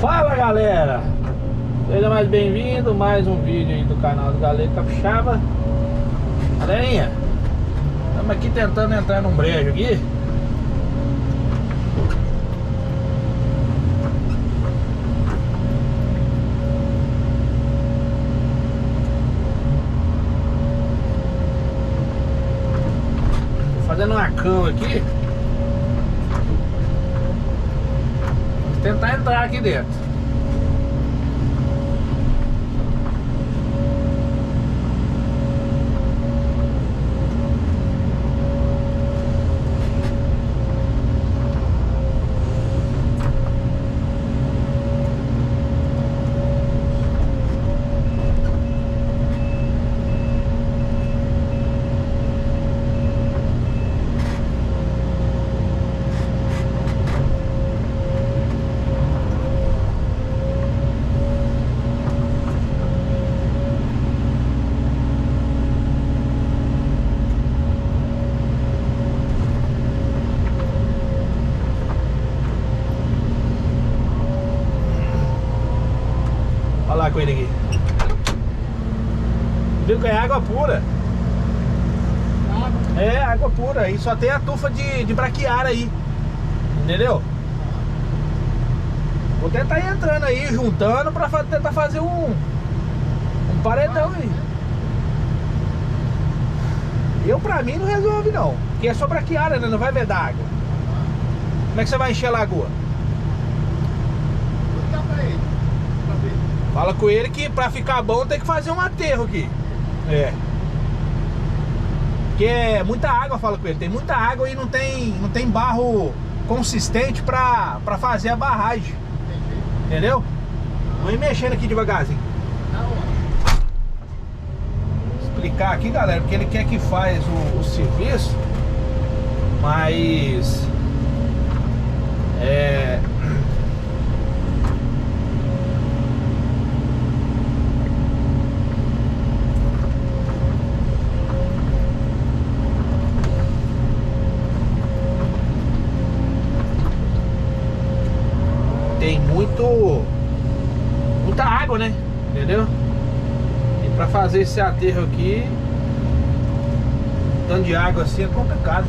Fala galera, seja mais bem-vindo, mais um vídeo aí do canal do Galego Capixaba. Galerinha, estamos aqui tentando entrar num brejo aqui. Tô fazendo uma cama aqui. Vou tentar entrar aqui dentro. Olha lá com ele aqui. Viu que é água pura. É água pura. E só tem a tufa de braquiária aí. Entendeu? Vou tentar ir entrando aí, juntando pra tentar fazer um paredão aí. Pra mim não resolve não. Porque é só braquiária, né? Não vai vedar água. Como é que você vai encher a lagoa? Fala com ele que pra ficar bom tem que fazer um aterro aqui. É. Porque é muita água, fala com ele. Tem muita água e não tem barro consistente pra fazer a barragem. Entendeu? Vou ir mexendo aqui devagarzinho. Vou explicar aqui, galera, porque ele quer que faz o serviço. Mas tem muita água, né? Entendeu? E pra fazer esse aterro aqui, tanto de água assim é complicado.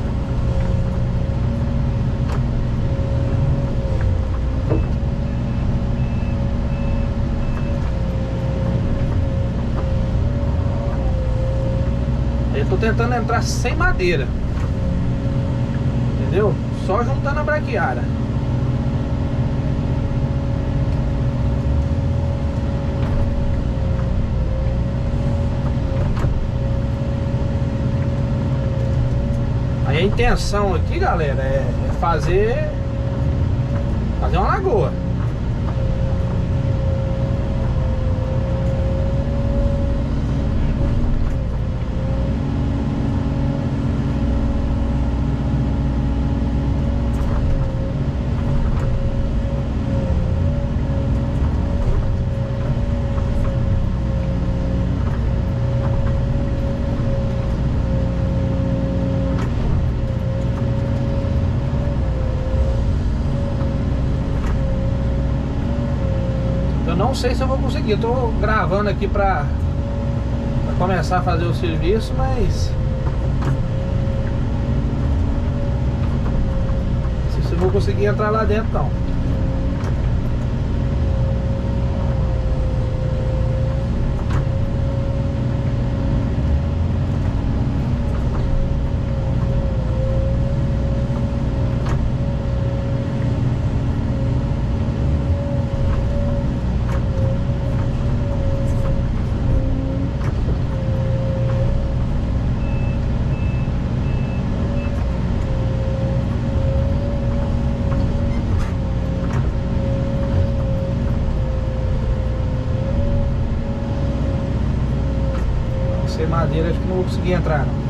Eu tô tentando entrar sem madeira. Entendeu? Só juntando a braquiária. Aí a intenção aqui, galera, é fazer uma lagoa. Não sei se eu vou conseguir. Eu tô gravando aqui pra começar a fazer o serviço, mas não sei se eu vou conseguir entrar lá dentro não. Sem madeira acho que não vou conseguir entrar não.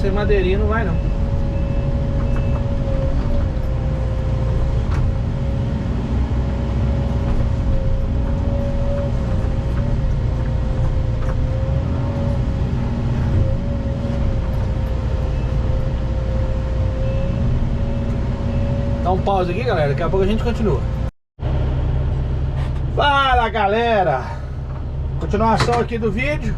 sem madeirinha não vai não. Dá um pause aqui, galera, daqui a pouco a gente continua. Fala, galera! Continuação aqui do vídeo.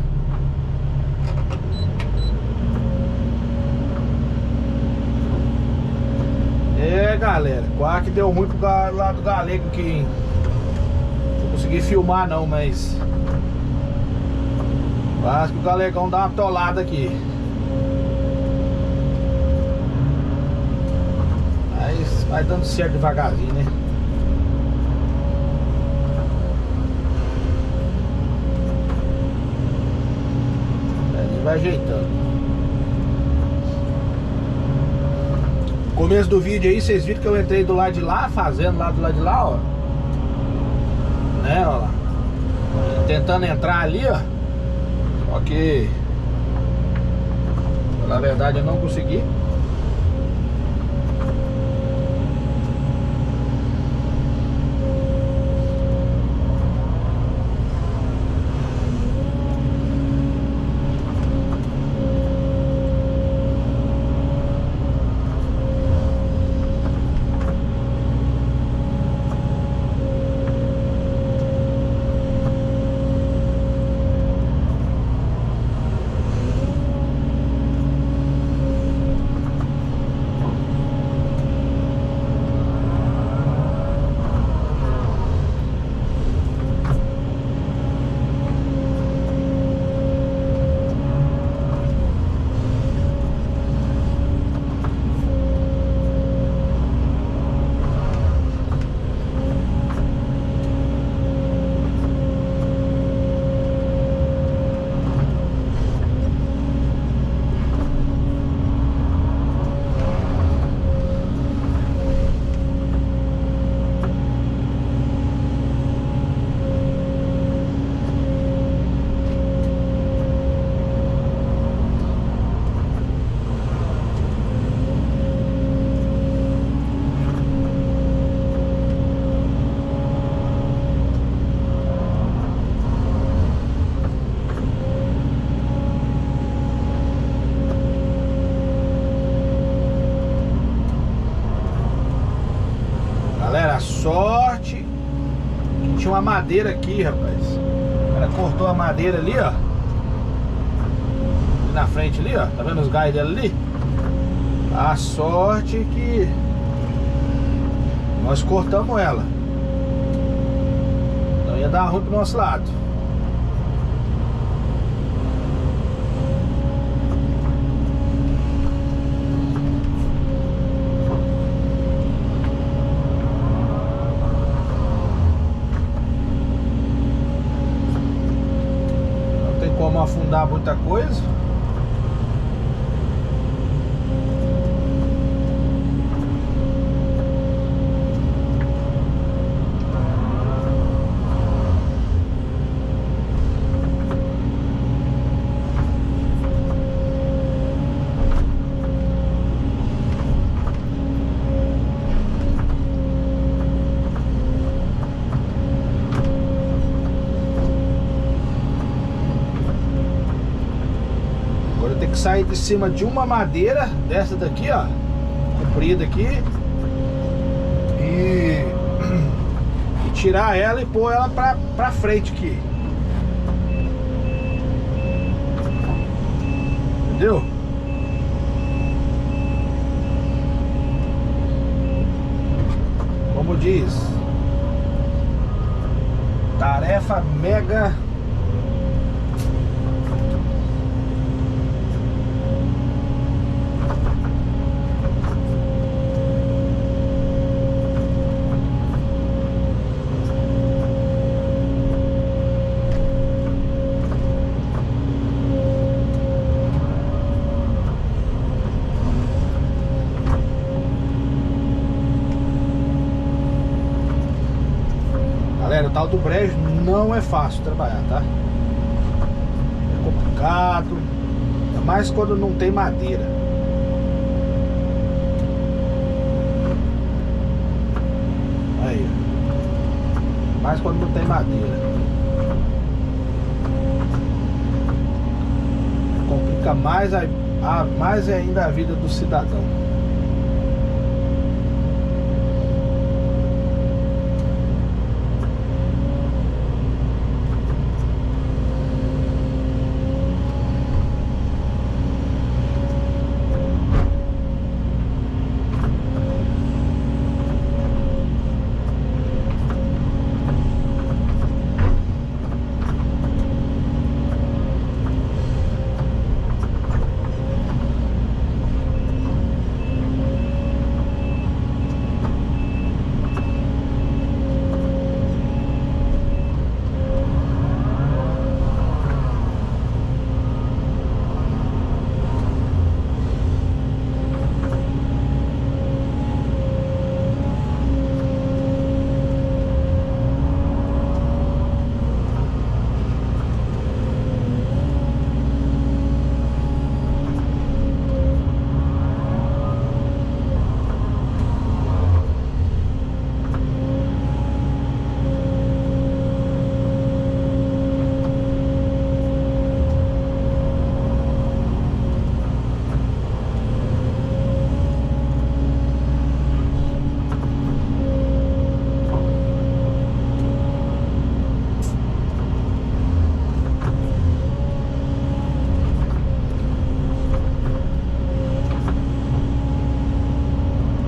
Galera, quase que deu ruim pro lado do galego aqui, hein? Não consegui filmar não, mas quase que o galegão dá uma atolada aqui. Mas vai dando certo devagarzinho, né? Ele vai ajeitando. Começo do vídeo aí, vocês viram que eu entrei do lado de lá, fazendo lá do lado de lá, ó. Né, ó lá. Tentando entrar ali, ó. Só que na verdade eu não consegui. Sorte que tinha uma madeira aqui, rapaz. O cara cortou a madeira ali, ó. Ali na frente ali, ó. Tá vendo os galhos dela ali? A sorte que nós cortamos ela. Não ia dar ruim pro nosso lado. Como afundar muita coisa. Tem que sair de cima de uma madeira dessa daqui, ó, comprida aqui, e tirar ela e pôr ela pra frente aqui, entendeu? Como diz, tarefa mega. Galera, o tal do brejo não é fácil trabalhar, tá? É complicado, ainda mais quando não tem madeira. mais quando não tem madeira. Complica mais ainda a vida do cidadão.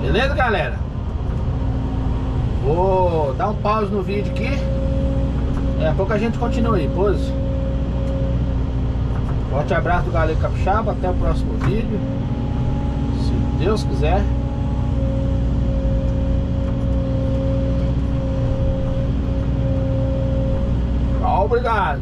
Beleza, galera? Vou dar um pause no vídeo aqui. Daqui a pouco a gente continua aí, pose. Forte abraço do Galego Capixaba. Até o próximo vídeo, se Deus quiser. Obrigado.